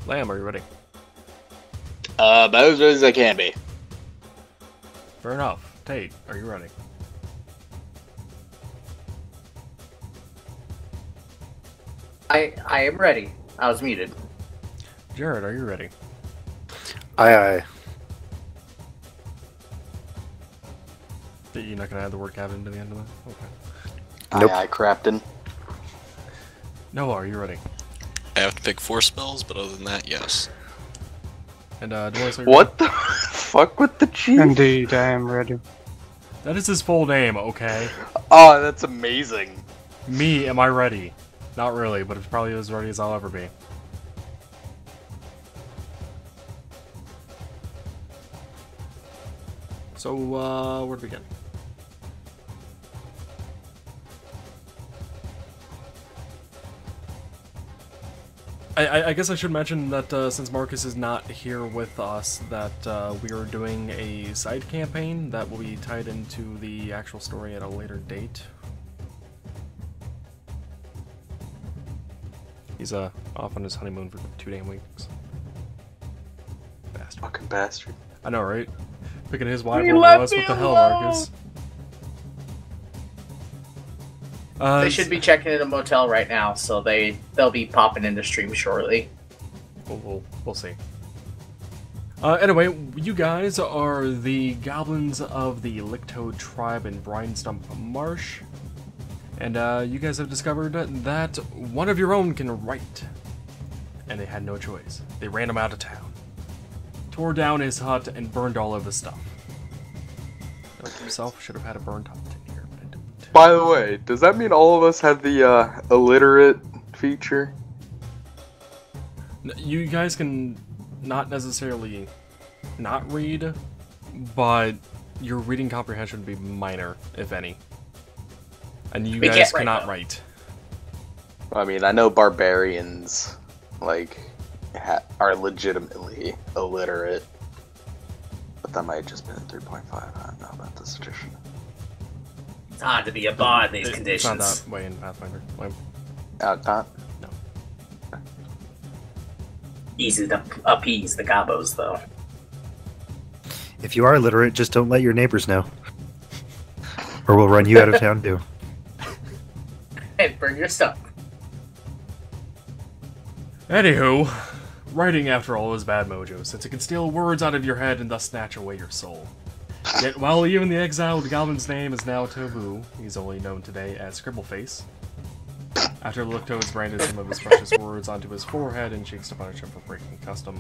Lamb, are you ready? About as ready as I can be. Fair enough. Tate, are you ready? I am ready. I was muted. Jared, are you ready? Aye, aye. You're not gonna add the word cabin to the end of that? Okay. Nope. Aye, aye, Crafton. Noah, are you ready? I have to pick 4 spells, but other than that, yes. And Demois, are you What the fuck with the chief? Indeed, I am ready. ready? That is his full name, okay? Oh, that's amazing. Me, am I ready? Not really, but it's probably as ready as I'll ever be. So, where to begin? I guess I should mention that since Marcus is not here with us, that we are doing a side campaign that will be tied into the actual story at a later date. He's off on his honeymoon for 2 damn weeks. Bastard. Fucking bastard. I know, right? Picking his wife You over left us. me What the hell, alone! Marcus? They should be checking in a motel right now, so they'll be popping into stream shortly. We'll see. Anyway, you guys are the goblins of the Licktoad tribe in Brinestump Marsh. And you guys have discovered that one of your own can write. And they had no choice. They ran him out of town. Tore down his hut and burned all of his stuff. Note to himself, should have had a burned hut in here, but I didn't. By the way, does that mean all of us have the illiterate feature? You guys can not necessarily not read, but your reading comprehension would be minor, if any. And you We guys can't write, cannot though. write. I mean, I know barbarians, like, are legitimately illiterate. But that might have just been in 3.5. I don't know about this edition. It's hard to be a bard in these It's conditions. not that way in Pathfinder. Like, Not? no. Easy to appease the gobos, though. If you are illiterate, just don't let your neighbors know. Or we'll run you out of town too. Hey, bring your stuff. Anywho, writing after all is bad mojo, since it can steal words out of your head and thus snatch away your soul. Yet while even the exiled goblin's name is now taboo, he's only known today as Scribbleface. After Licktoads branded some of his precious words onto his forehead and cheeks to punish him for breaking custom,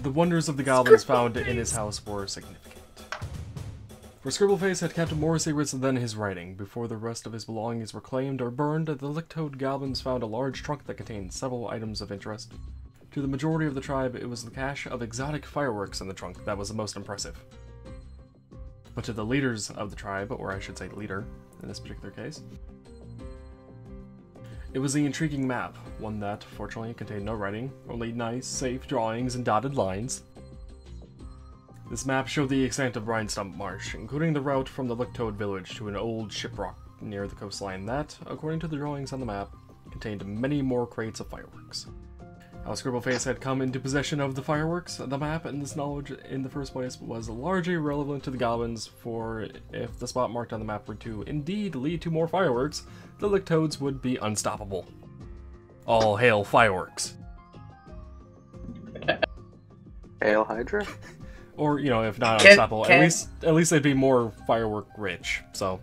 the wonders of the goblins found in his house were significant. For Scribbleface had kept more secrets than his writing. Before the rest of his belongings were claimed or burned, the Licktoad goblins found a large trunk that contained several items of interest. To the majority of the tribe, it was the cache of exotic fireworks in the trunk that was the most impressive. But to the leaders of the tribe, or I should say leader, in this particular case, it was the intriguing map, one that, fortunately, contained no writing, only nice, safe drawings and dotted lines. This map showed the extent of Brinestump Marsh, including the route from the Licktoad village to an old shiprock near the coastline that, according to the drawings on the map, contained many more crates of fireworks. How Scribbleface had come into possession of the fireworks, the map, and this knowledge in the first place was largely irrelevant to the goblins, for if the spot marked on the map were to indeed lead to more fireworks, the Licktoads would be unstoppable. All hail fireworks. Hail Hydra? Or, you know, if not Can- unstoppable, can- at least they'd be more firework rich, so.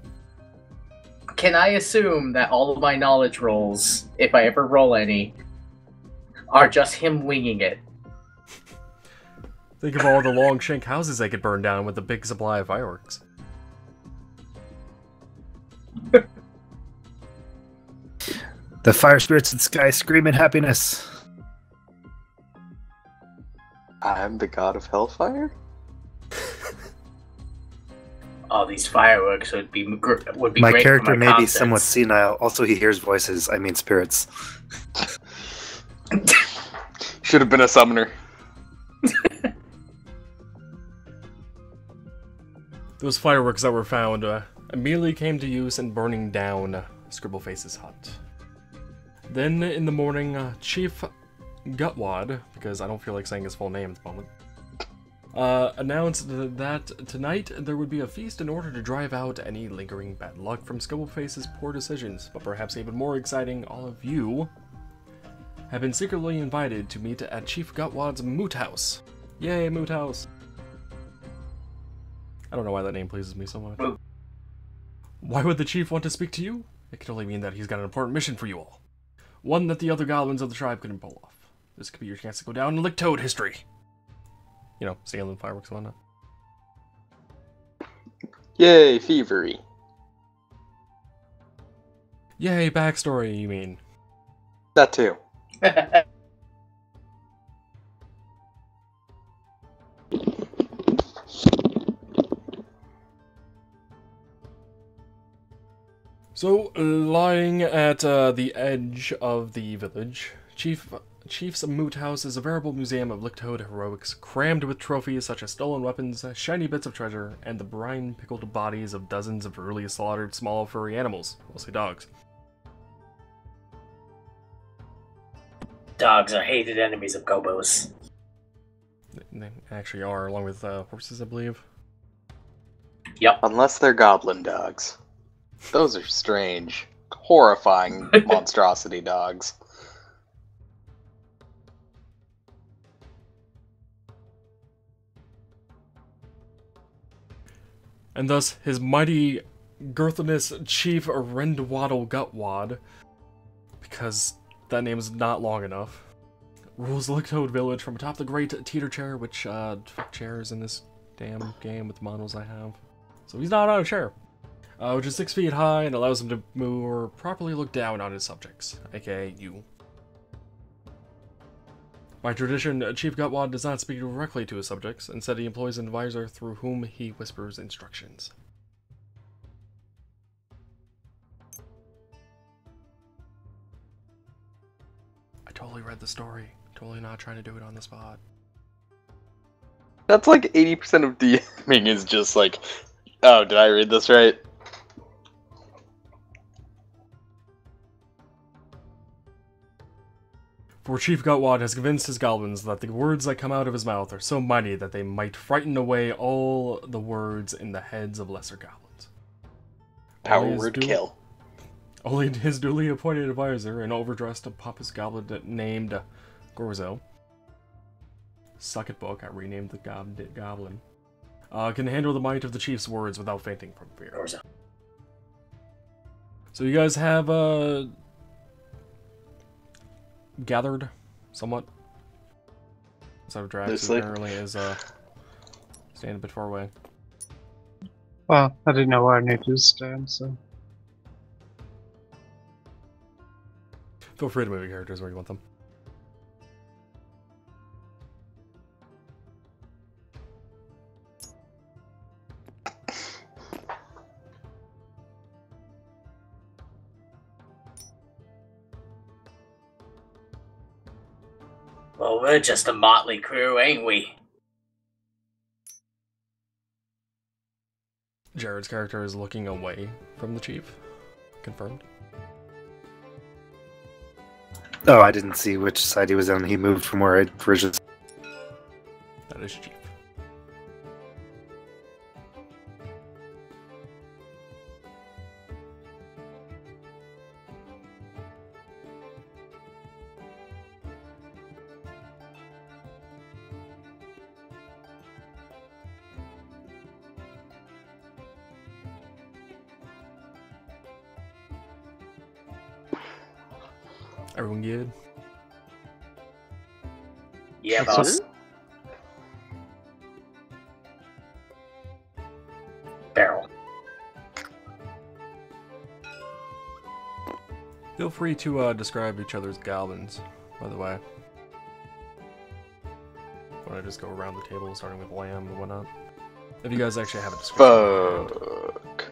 Can I assume that all of my knowledge rolls, if I ever roll any, are just him winging it? Think of all the long shank houses they could burn down with a big supply of fireworks. The fire spirits in the sky scream in happiness. I'm the god of hellfire? All these fireworks would be My great for character my may be confidence. somewhat senile. Also, he hears voices. I mean spirits. Should have been a summoner. Those fireworks that were found immediately came to use in burning down Scribbleface's hut. Then in the morning, Chief Gutwad, because I don't feel like saying his full name at the moment, announced that tonight there would be a feast in order to drive out any lingering bad luck from Scobbleface's poor decisions. But perhaps even more exciting, all of you have been secretly invited to meet at Chief Gutwad's Moot House. Yay, Moot House! I don't know why that name pleases me so much. Why would the Chief want to speak to you? It could only mean that he's got an important mission for you all. One that the other goblins of the tribe couldn't pull off. This could be your chance to go down in Licktoad history. You know, scaling fireworks and whatnot. Yay, Thievery. Yay, backstory, you mean? That too. So, lying at the edge of the village, Chief's Moot House is a veritable museum of Licktoad heroics, crammed with trophies such as stolen weapons, shiny bits of treasure, and the brine-pickled bodies of dozens of early slaughtered small furry animals, mostly dogs. Dogs are hated enemies of gobos. They actually are, along with horses, I believe. Yep. Unless they're goblin dogs. Those are strange, horrifying monstrosity dogs. And thus, his mighty girthinous Chief Rendwaddle Gutwad, because that name is not long enough, rules Licktoad Village from atop the great teeter chair, which, fuck chairs in this damn game with the models I have. So he's not on a chair. Which is 6 feet high and allows him to more properly look down on his subjects, aka you. By tradition, Chief Gutwad does not speak directly to his subjects. Instead, he employs an advisor through whom he whispers instructions. I totally read the story. Totally not trying to do it on the spot. That's like 80% of DMing is just like, oh, did I read this right? For Chief Gutwad has convinced his goblins that the words that come out of his mouth are so mighty that they might frighten away all the words in the heads of lesser goblins. Power word kill. Only his duly appointed advisor, an overdressed pompous goblin named Gorzo, suck it book, I renamed the goblin, can handle the might of the chief's words without fainting from fear. Gorzo. So you guys have, gathered, somewhat. So Drax apparently is, standing a bit far away. Well, I didn't know where I needed to stand, so... Feel free to move your characters where you want them. Well, we're just a motley crew, ain't we? Jared's character is looking away from the chief. Confirmed. Oh, I didn't see which side he was on. He moved from where I'd originally. That is chief. Everyone good? Yeah, boss. Barrel. Feel free to describe each other's goblins, by the way. Want to just go around the table, starting with Lamb and whatnot? If you guys actually have a description. Fuck.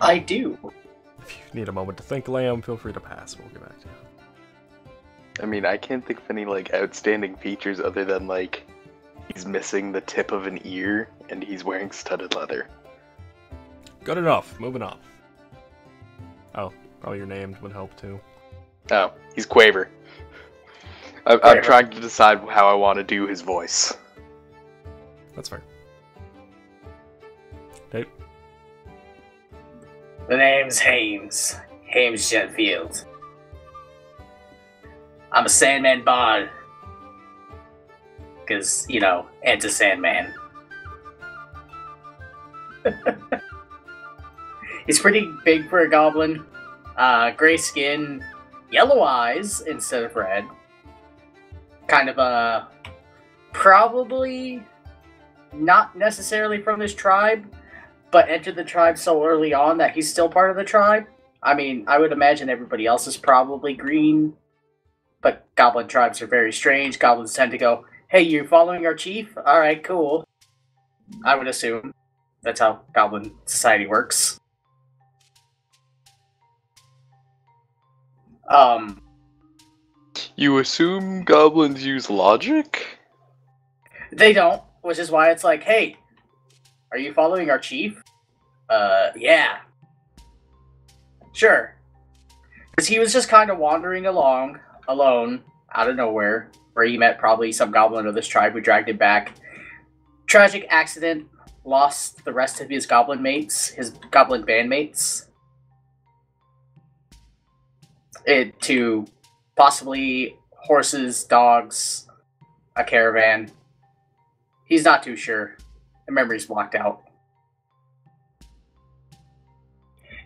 I do. If you need a moment to think, Lamb, feel free to pass. We'll get back to you. I mean, I can't think of any, like, outstanding features other than, like, he's missing the tip of an ear and he's wearing studded leather. Good enough. Moving on. Oh, probably your name would help too. Oh, he's Quaver. I'm trying to decide how I want to do his voice. That's fair. Dave? The name's Hames. Hames Jetfield. I'm a Sandman bard. Because, you know, Enter Sandman. He's pretty big for a goblin. Gray skin, yellow eyes instead of red. Kind of a... probably not necessarily from this tribe, but entered the tribe so early on that he's still part of the tribe. I mean, I would imagine everybody else is probably green, but goblin tribes are very strange. Goblins tend to go, hey, you following our chief? Alright, cool. I would assume. That's how goblin society works. You assume goblins use logic? They don't, which is why it's like, hey, are you following our chief? Yeah. Sure. Because he was just kind of wandering along, alone, out of nowhere, where he met probably some goblin of this tribe who dragged him back. Tragic accident, lost the rest of his goblin mates, his goblin bandmates. To possibly horses, dogs, a caravan. He's not too sure. The memory's blocked out.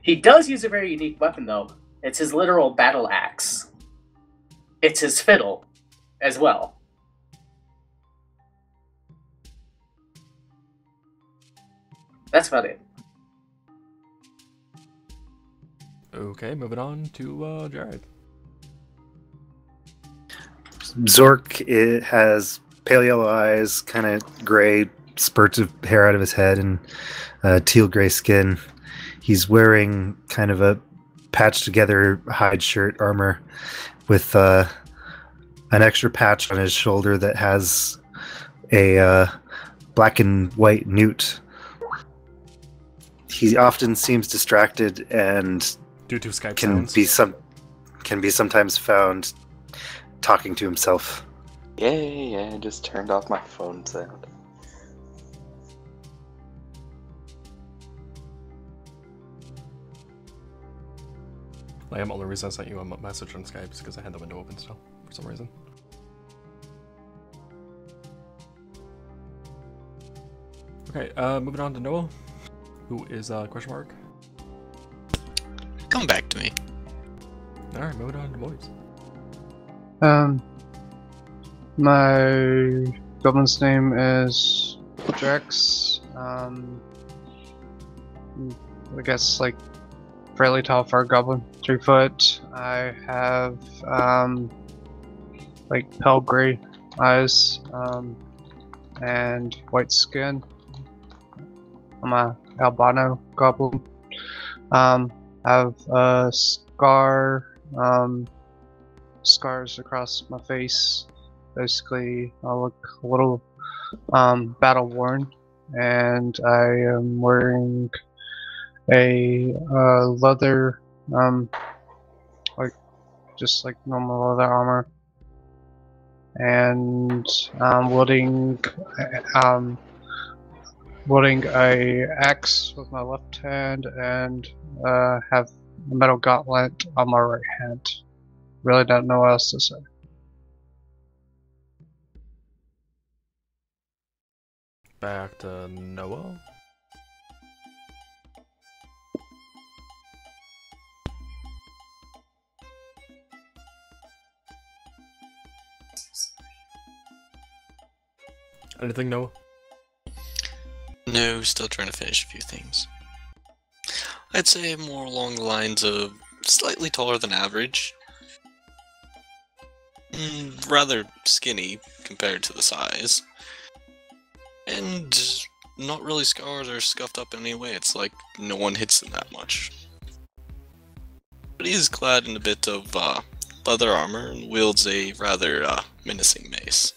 He does use a very unique weapon, though. It's his literal battle axe. It's his fiddle, as well. That's about it. Okay, moving on to Jared. Zork, it has pale yellow eyes, kind of gray spurts of hair out of his head, and teal gray skin. He's wearing kind of a patched together hide shirt armor with an extra patch on his shoulder that has a black and white newt. He often seems distracted and Due to Skype can be sometimes found talking to himself. Yeah, I just turned off my phone sound. The only reason I sent you a message on Skype is because I had the window open still, for some reason. Okay, moving on to Noah, who is question mark. Come back to me. Alright, moving on to boys. My goblin's name is Drex. I guess like fairly tall for a goblin, 3 foot. I have like pale gray eyes and white skin. I'm a albino goblin. I have a scars across my face. Basically, I look a little battle worn, and I am wearing a leather, like just like normal leather armor, and I'm wielding a axe with my left hand, and have a metal gauntlet on my right hand. Really don't know what else to say. Back to Noah. Anything, Noah? No, still trying to finish a few things. I'd say more along the lines of slightly taller than average. Rather skinny compared to the size. And not really scarred or scuffed up in any way. It's like no one hits him that much. But he is clad in a bit of leather armor and wields a rather menacing mace.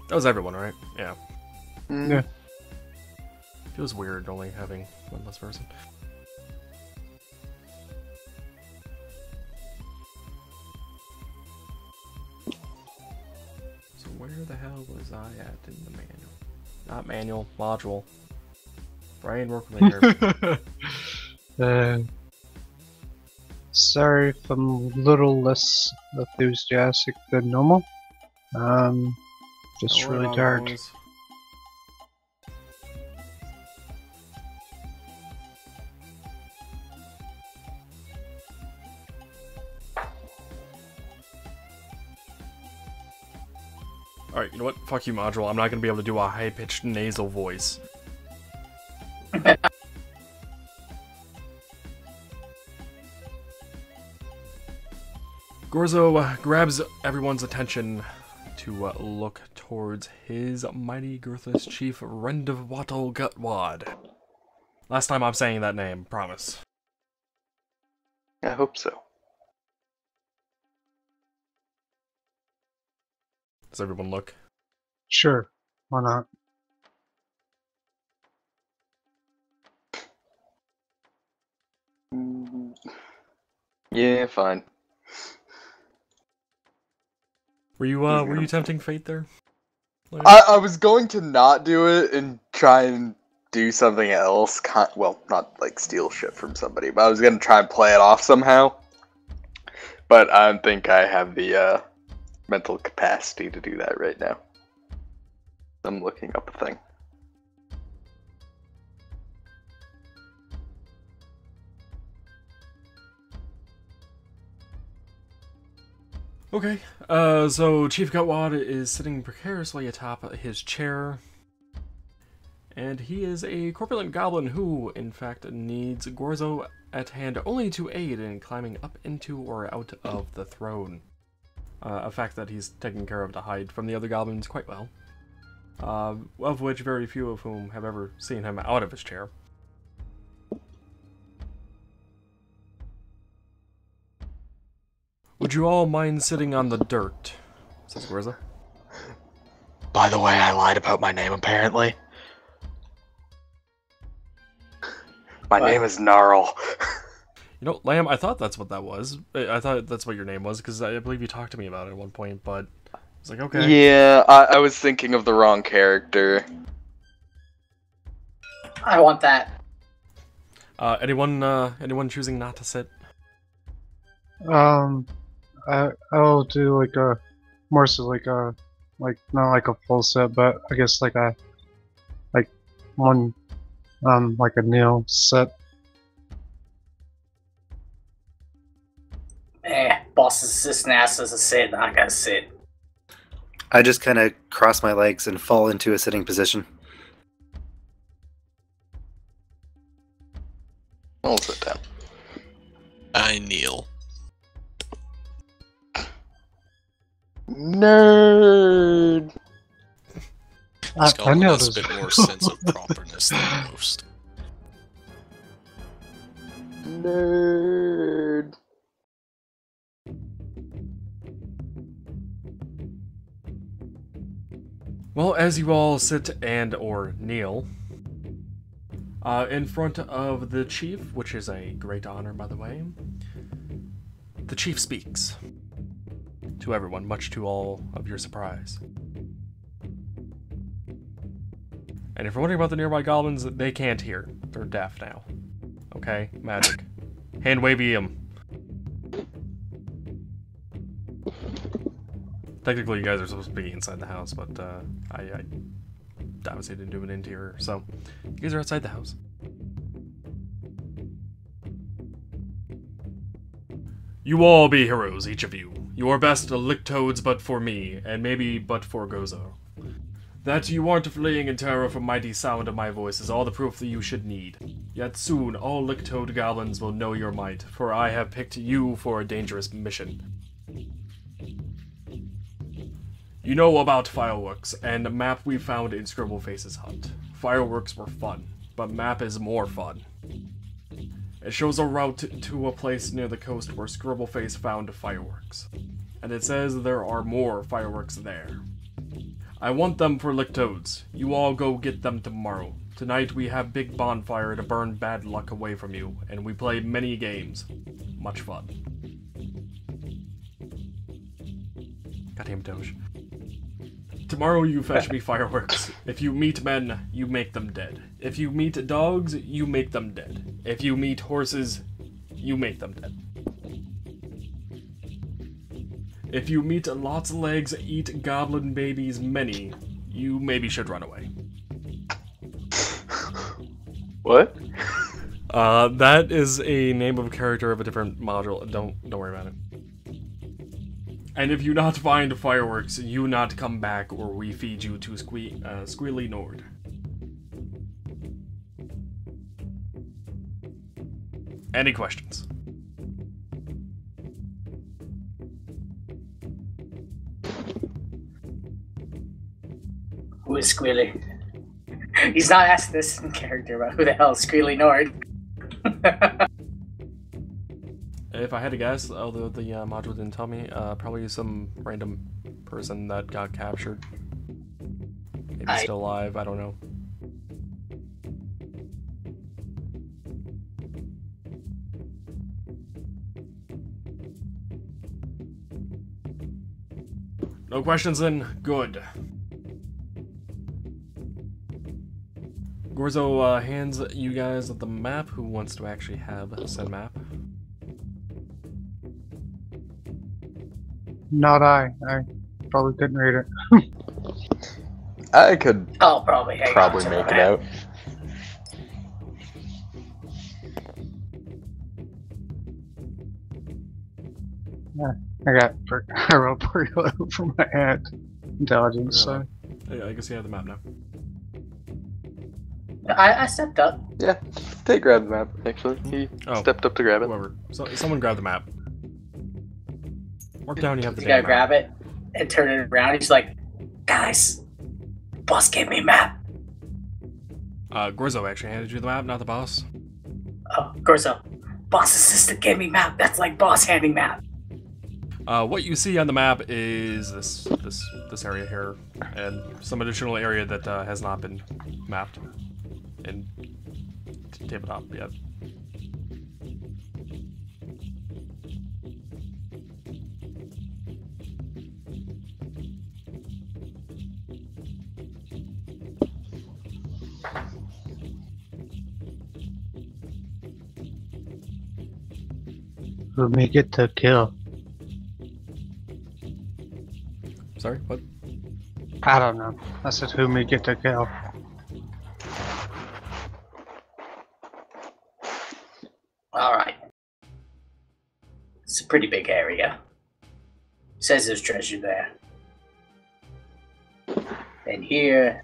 That was everyone, right? Yeah. Yeah. Feels weird only having one less person. So where the hell was I at in the manual? Not manual, module. Brian, work with me here. Sorry if I'm a little less enthusiastic than normal. Just Don't worry really about it, tired. boys. Alright, you know what? Fuck you, module. I'm not gonna be able to do a high-pitched nasal voice. Gorzo grabs everyone's attention to look towards his mighty Girthless chief, Rendavwattle Gutwad. Last time I'm saying that name, promise. I hope so. Does everyone look? Sure, why not? Yeah, fine. Were you tempting fate there? I was going to not do it and try and do something else. Well, not like steal shit from somebody, but I was gonna try and play it off somehow. But I don't think I have the mental capacity to do that right now. I'm looking up a thing. Okay, so Chief Gutwad is sitting precariously atop his chair, and he is a corpulent goblin who, in fact, needs Gorzo at hand only to aid in climbing up into or out of the throne. A fact that he's taken care of to hide from the other goblins quite well, of which very few of whom have ever seen him out of his chair. Would you all mind sitting on the dirt? Says Gorzo. By the way, I lied about my name apparently. My name is Gnarl. You know, Lamb, I thought that's what that was. I thought that's what your name was, because I believe you talked to me about it at one point, but I was like, okay. Yeah, I was thinking of the wrong character. I want that. Anyone choosing not to sit? I'll do like a more so like not like a full set, but I guess like one like a kneel set. Boss's assistant asks us to sit, and I gotta sit. I just kind of cross my legs and fall into a sitting position. I'll sit down. I kneel. Nerd. Skull I know has a this. bit more sense of properness than most. Nerd. Well, as you all sit and or kneel, in front of the chief, which is a great honor, by the way, the chief speaks to everyone, much to all of your surprise. And if you're wondering about the nearby goblins, they can't hear. They're deaf now. Okay? Magic. Hand wavy them. Technically, you guys are supposed to be inside the house, but I obviously didn't do an interior, so you guys are outside the house. You all be heroes, each of you. Your best lick toads but for me, and maybe but for Gozo. That you aren't fleeing in terror from mighty sound of my voice is all the proof that you should need. Yet soon all lick-toad goblins will know your might, for I have picked you for a dangerous mission. You know about fireworks, and the map we found in Scribbleface's hut. Fireworks were fun, but map is more fun. It shows a route to a place near the coast where Scribbleface found fireworks. And it says there are more fireworks there. I want them for lick toads. You all go get them tomorrow. Tonight we have big bonfire to burn bad luck away from you, and we play many games. Much fun. Goddamn Doge. Tomorrow you fetch me fireworks. If you meet men, you make them dead. If you meet dogs, you make them dead. If you meet horses, you make them dead. If you meet lots of legs, eat goblin babies many, you maybe should run away. What? That is a name of a character of a different module. Don't worry about it. And if you not find fireworks, you not come back, or we feed you to Squealy Nord. Any questions? Who is Squealy? He's not asking this in character about who the hell is Squealy Nord. If I had to guess, although the module didn't tell me, probably some random person that got captured. Maybe still alive, I don't know. No questions then? Good. Gorzo hands you guys the map. Who wants to actually have said map? Not I. I probably couldn't read it. I could I'll probably hang on to make the it map. out. I wrote pretty low for my intelligence, so. I guess you have the map now. I stepped up. Yeah, they grabbed the map, actually. He stepped up to grab it. Whoever. So, someone grab the map. Mark down you have the You gotta damn grab it and turn it around. He's like, guys, boss gave me a map. Gorzo actually handed you the map, not the boss. Oh, Gorzo, boss assistant gave me map. That's like boss handing map. What you see on the map is this area here, and some additional area that has not been mapped in tabletop yet. Who may get the kill? Sorry, what? I don't know. I said who may get the kill. Alright. It's a pretty big area. Says there's treasure there. And here.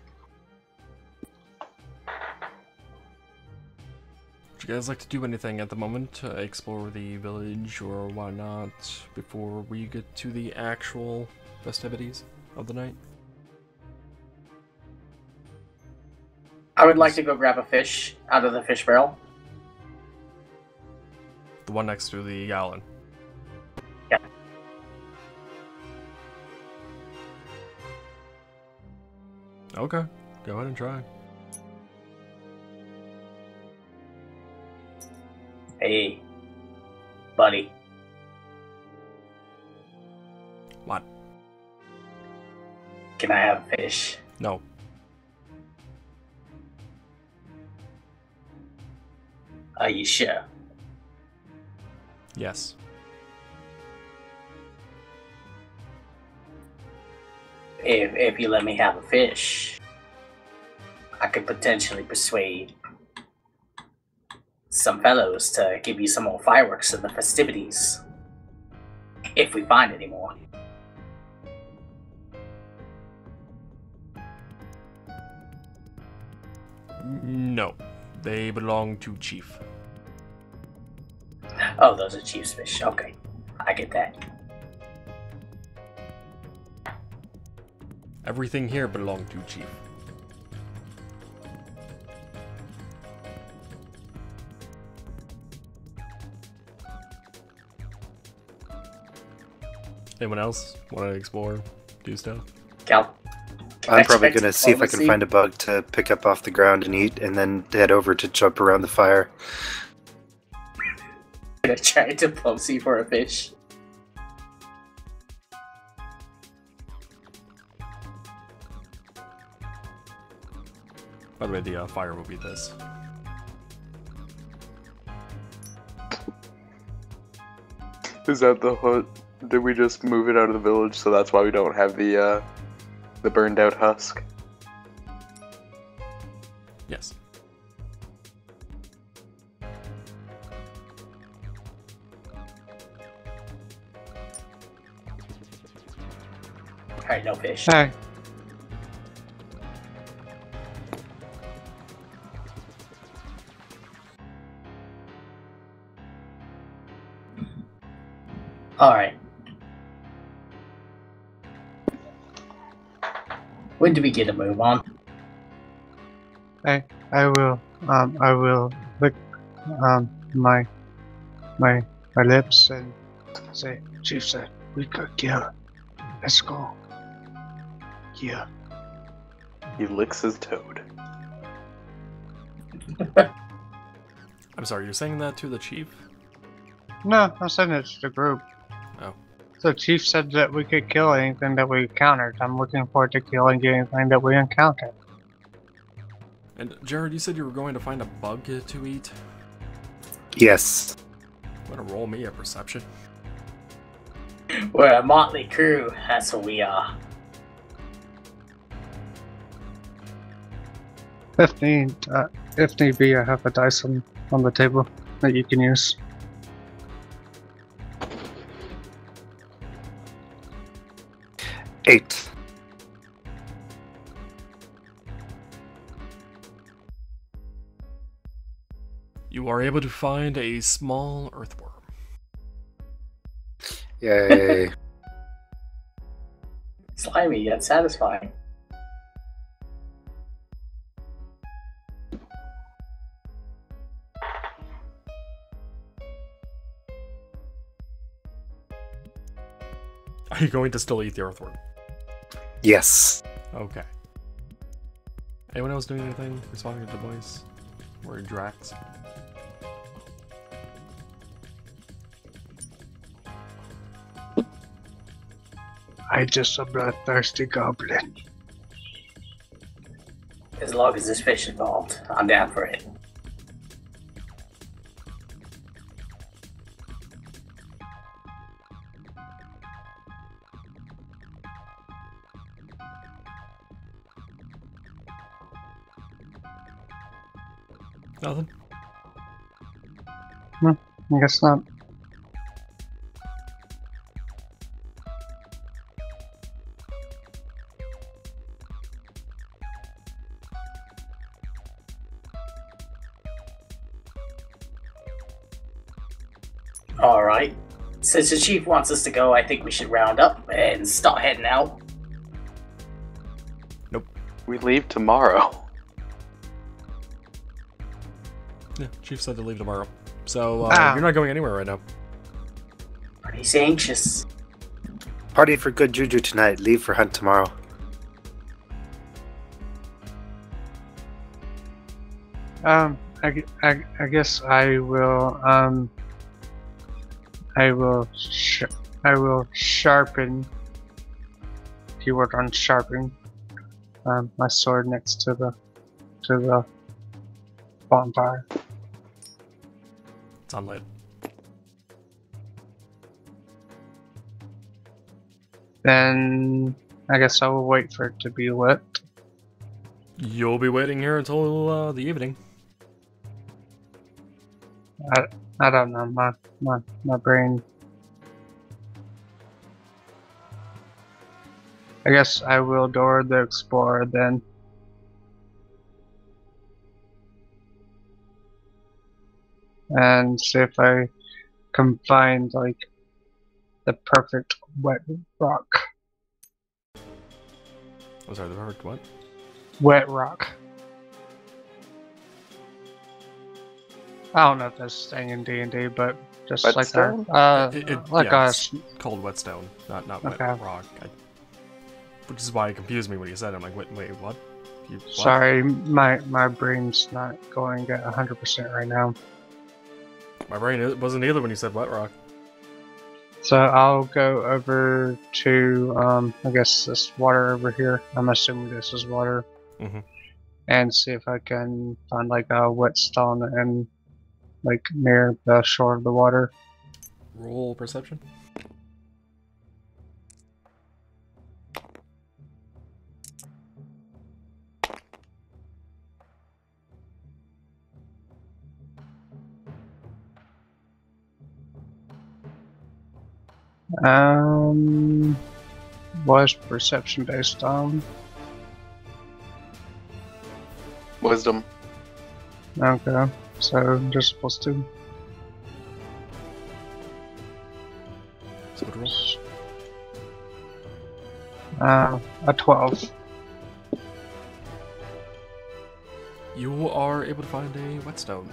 Would you guys like to do anything at the moment? Explore the village or whatnot before we get to the actual festivities of the night? I would like to go grab a fish out of the fish barrel. The one next to the gallon. Yeah. Okay, go ahead and try. Hey, buddy. What? Can I have a fish? No. Are you sure? Yes. If you let me have a fish, I could potentially persuade some fellows to give you some more fireworks in the festivities. If we find any more. No. They belong to Chief. Oh, those are Chief's fish. Okay, I get that. Everything here belonged to Chief. Anyone else want to explore, do stuff? Cal, I'm probably Check gonna see if I can diplomacy. find a bug to pick up off the ground and eat, and then head over to jump around the fire. Gonna try diplomacy for a fish. By the way, the fire will be this. Is that the hut? Did we just move it out of the village, so that's why we don't have the burned out husk? Yes. Alright, no fish. Hey, Alright. When do we get a move on? I will lick my lips and say, Chief said we could kill. Let's go. Yeah. He licks his toad. I'm sorry, you're saying that to the chief? No, I'm saying it to the group. Oh. The chief said that we could kill anything that we encountered. I'm looking forward to killing anything that we encounter. And Jared, you said you were going to find a bug to eat? Yes. Want to roll me a perception? We're a motley crew, that's what we are. 15. If need be, I have a dice on the table that you can use. Eight. You are able to find a small earthworm. Yay. Slimy yet satisfying. Are you going to still eat the earthworm? Yes. Okay. Anyone else doing anything? Responding to the voice? Or Drax? I just a bloodthirsty goblin. As long as there's fish involved, I'm down for it. Nothing? I guess not. Alright. Since the chief wants us to go, I think we should round up and start heading out. We leave tomorrow. Yeah, Chief said to leave tomorrow. So, Ah. you're not going anywhere right now. Pretty anxious. Party for good juju tonight. Leave for hunt tomorrow. I guess I will I will sharpen, keyword on sharpen, my sword next to the bonfire. It's unlit. Then I guess I will wait for it to be lit. You'll be waiting here until the evening. I don't know, my brain. I guess I will Dora the Explorer then. And see if I can find like the perfect wet rock. I'm sorry, the perfect what? Wet rock. I don't know if that's staying in D&D, but just like Whetstone? that. Yeah, Like it's called whetstone, not wet Okay. rock. Which is why it confused me when you said it. I'm like, wait, what? What? Sorry, my brain's not going at 100% right now. My brain wasn't either when you said Wet Rock. So I'll go over to, I guess this water over here. I'm assuming this is water. Mm-hmm. And see if I can find like a whetstone and like near the shore of the water. Roll perception. Was perception based on? Wisdom. Okay, so just +2. So good roll. A 12. You are able to find a whetstone.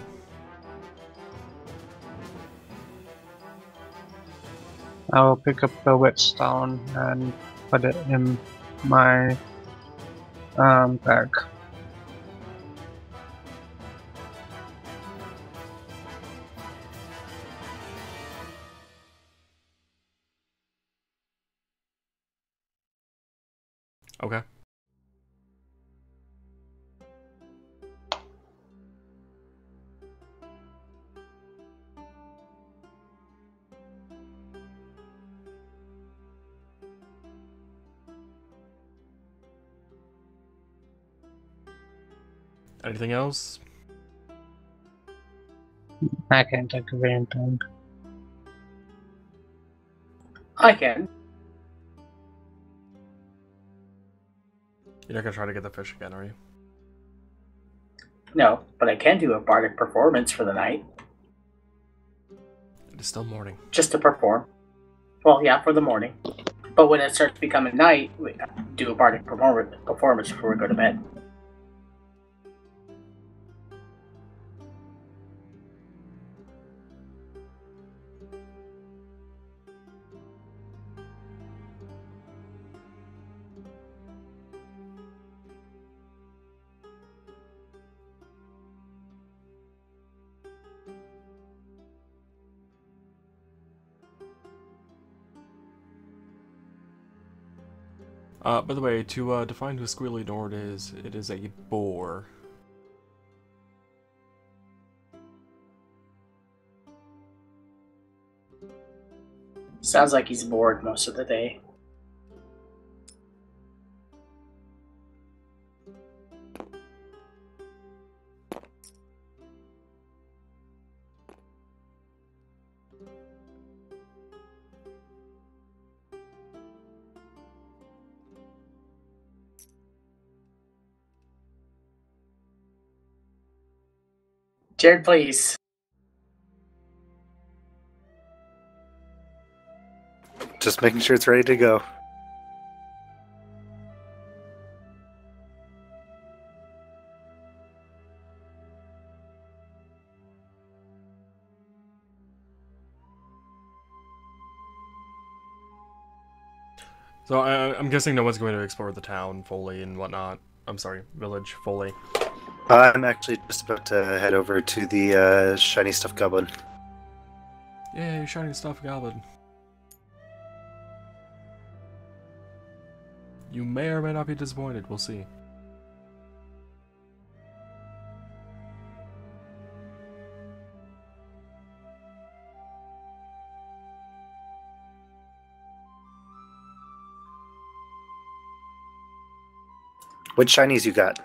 I'll pick up the whetstone and put it in my bag. Okay. Anything else? I can't think of anything. I can. You're not gonna try to get the fish again, are you? No, but I can do a bardic performance for the night. It is still morning. Just to perform. Well, yeah, for the morning. But when it starts becoming night, we do a bardic performance before we go to bed. By the way, to define who Squealy Nord is, it is a boar. Sounds like he's bored most of the day. Jared, please. Just making sure it's ready to go. So I'm guessing no one's going to explore the town fully and whatnot. I'm sorry, village fully. I'm actually just about to head over to the shiny stuffed goblin. Yay, shiny stuff goblin. You may or may not be disappointed, we'll see. What shinies you got?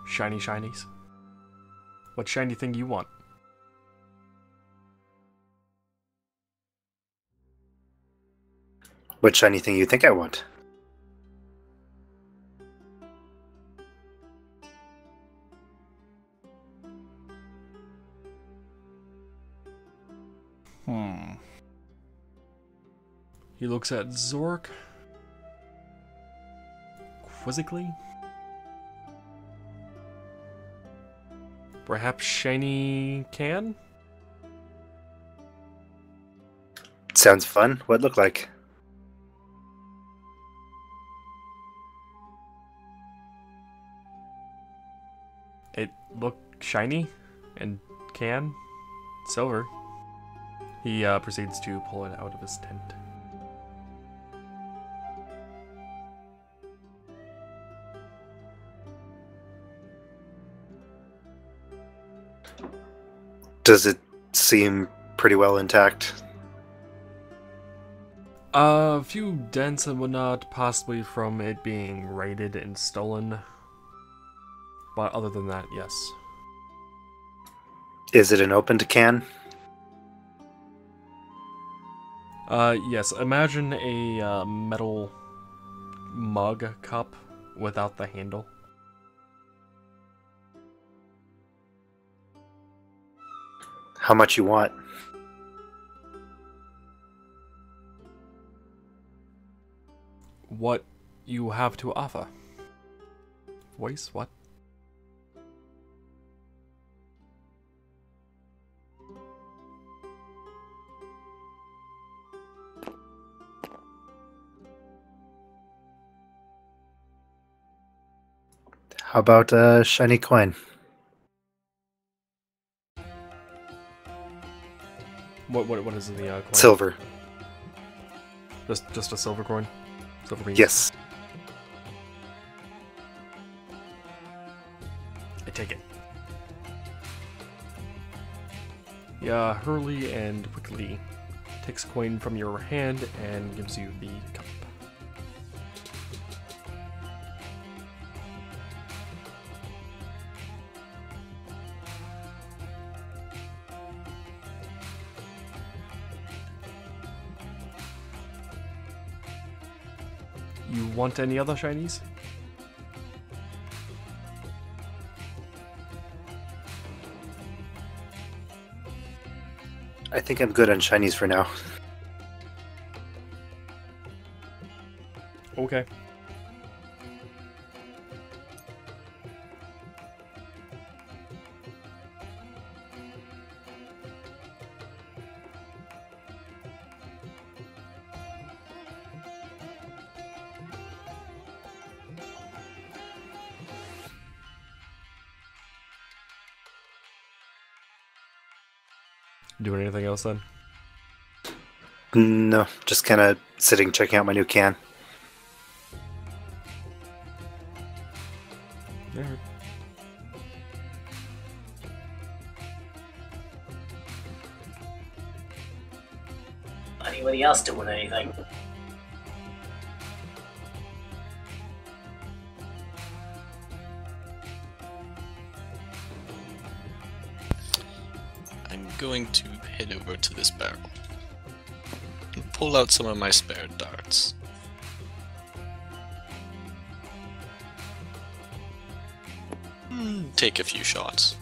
Shiny shinies. What shiny thing you want? What shiny thing you think I want? He looks at Zork quizzically. Perhaps shiny can? Sounds fun. What look like? It looked shiny and silver. He proceeds to pull it out of his tent. Does it seem pretty well intact? A few dents and whatnot, possibly from it being raided and stolen. But other than that, yes. Is it an opened can? Yes. Imagine a metal mug cup without the handle. How much you want? What you have to offer. Voice, what? How about a shiny coin? What is in the coin? Silver. Just a silver coin? Silver piece? Yes. I take it. Yeah, Hurley and quickly takes a coin from your hand and gives you the cup. You want any other shinies? I think I'm good on shinies for now. Okay. Doing anything else then? No, just kind of sitting checking out my new can. Alright. Anybody else doing anything? I'm going to head over to this barrel and pull out some of my spare darts. Take a few shots.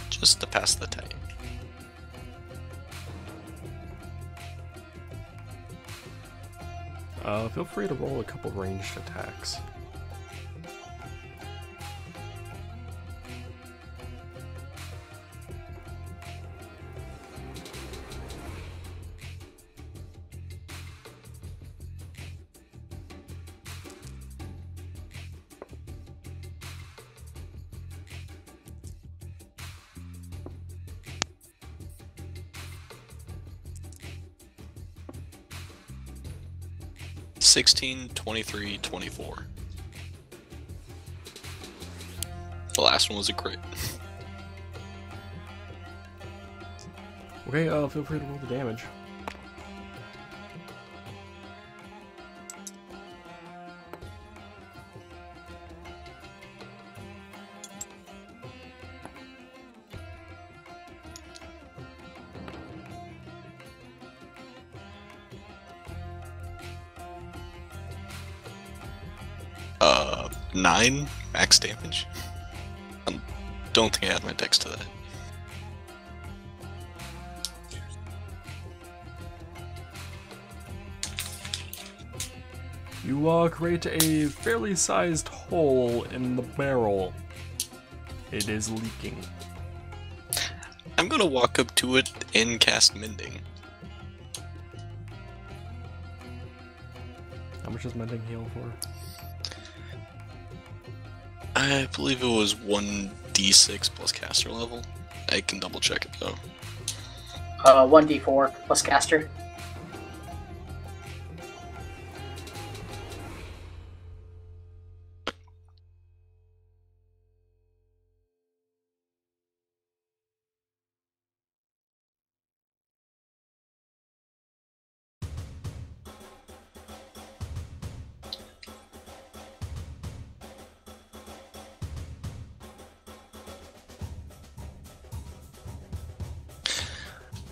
Just to pass the time. Feel free to roll a couple ranged attacks. — 16, 23, 24. The last one was a crit. Okay, feel free to roll the damage. Uh, 9 max damage. Don't think I had my dex to that. You create a fairly sized hole in the barrel. It is leaking. I'm gonna walk up to it and cast Mending. How much does mending heal for? I believe it was 1d6 plus caster level. I can double check it though. 1d4 plus caster.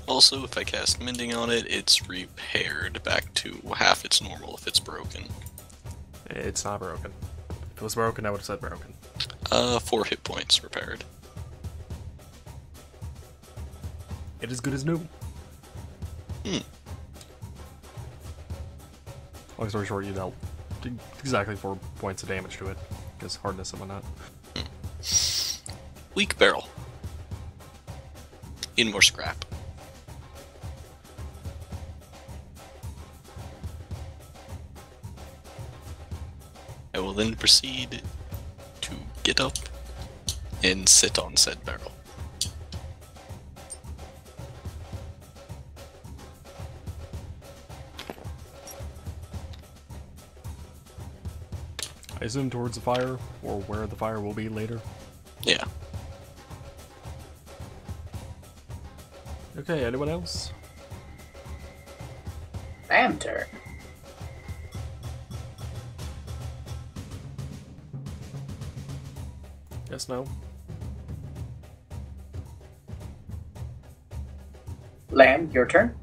Also, if I cast Mending on it, it's repaired back to half its normal if it's broken. It's not broken. If it was broken, I would have said broken. 4 hit points repaired. It is good as new. Long story short, you dealt exactly 4 points of damage to it. Because hardness and whatnot. Weak barrel. In more scrap. I will then proceed to get up and sit on said barrel. I assume towards the fire, or where the fire will be later. Yeah. Okay, anyone else? Bam turn. Yes, no? Lamb, your turn.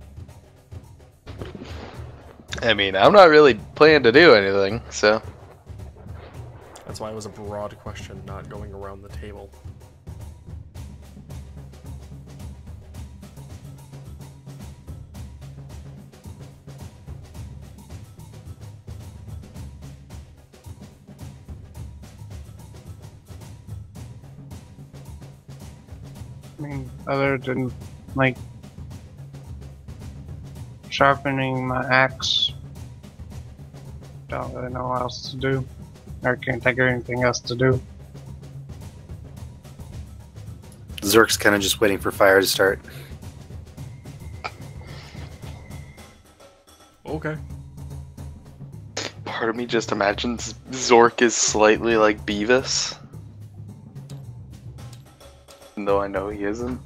I mean, I'm not really planning to do anything, so. That's why it was a broad question, not going around the table. I mean, other than, like, sharpening my axe, don't really know what else to do. I can't think of anything else to do. Zork's kind of just waiting for fire to start. Okay. Part of me just imagines Zork is slightly like Beavis. Even though I know he isn't.